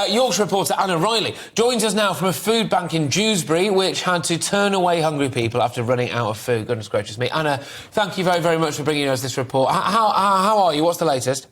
Yorkshire reporter Anna Riley joins us now from a food bank in Dewsbury, which had to turn away hungry people after running out of food. Goodness gracious me. Anna, thank you very, very much for bringing us this report. How are you? What's the latest?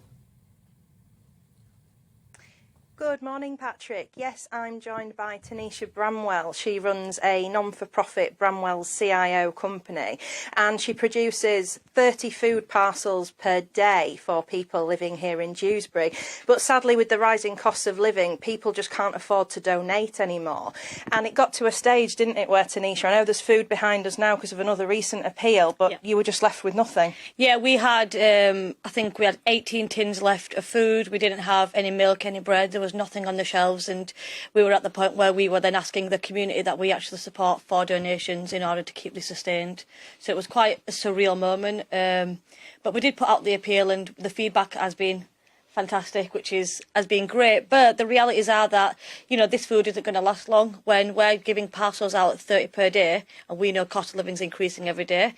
Good morning, Patrick. Yes, I'm joined by Tanisha Bramwell. She runs a non-for-profit Bramwell's CIO company, and she produces 30 food parcels per day for people living here in Dewsbury. But sadly, with the rising costs of living, people just can't afford to donate anymore. And it got to a stage, didn't it, where, Tanisha, I know there's food behind us now because of another recent appeal, but you were just left with nothing. Yeah, we had, I think we had 18 tins left of food. We didn't have any milk, any bread. There was nothing on the shelves, and we were at the point where we were then asking the community that we actually support for donations in order to keep this sustained. So it was quite a surreal moment, but we did put out the appeal, and the feedback has been fantastic, which has been great. But the realities are that, you know, this food isn't going to last long. When we're giving parcels out at 30 per day, and we know cost of living is increasing every day,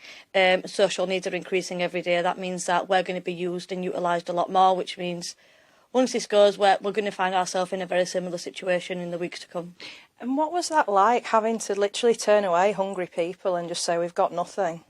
social needs are increasing every day, that means that we're going to be used and utilised a lot more, which means once this goes, we're going to find ourselves in a very similar situation in the weeks to come. And what was that like, having to literally turn away hungry people and just say, we've got nothing?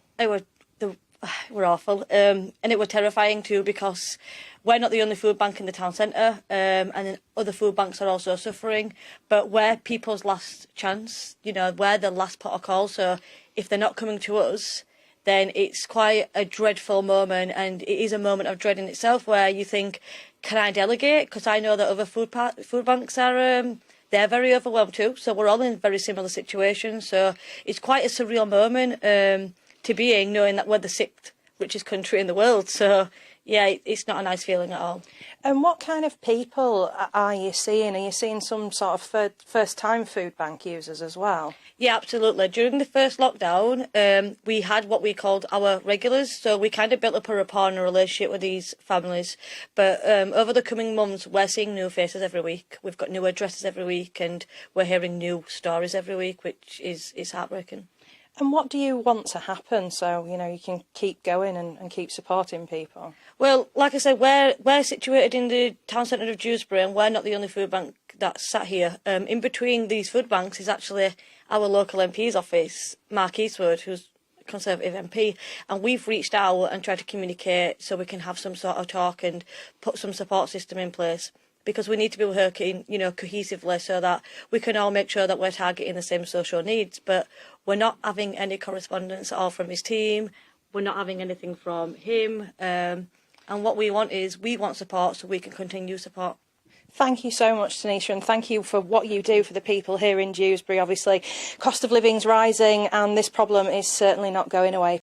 We're awful, and it was terrifying too, because we're not the only food bank in the town centre, and then other food banks are also suffering, but we're people's last chance, you know, we're the last pot of call. So if they're not coming to us, then it's quite a dreadful moment, and it is a moment of dread in itself, where you think, can I delegate? Because I know that other food banks are, they're very overwhelmed too, so we're all in very similar situations. So it's quite a surreal moment to be in, knowing that we're the sixth richest country in the world. So yeah, it's not a nice feeling at all. And what kind of people are you seeing? Are you seeing some sort of first-time food bank users as well? Yeah, absolutely. During the first lockdown, we had what we called our regulars. So we kind of built up a rapport and a relationship with these families. But over the coming months, we're seeing new faces every week. We've got new addresses every week, and we're hearing new stories every week, which is heartbreaking. And what do you want to happen so, you know, you can keep going and keep supporting people? Well, like I said, we're situated in the town centre of Dewsbury, and we're not the only food bank that's sat here. In between these food banks is actually our local MP's office, Mark Eastwood, who's a Conservative MP, and we've reached out and tried to communicate so we can have some sort of talk and put some support system in place, because we need to be working, you know, cohesively so that we can all make sure that we're targeting the same social needs. But we're not having any correspondence at all from his team. We're not having anything from him. And what we want is, we want support so we can continue support. Thank you so much, Tanisha, and thank you for what you do for the people here in Dewsbury. Obviously, cost of living's rising, and this problem is certainly not going away.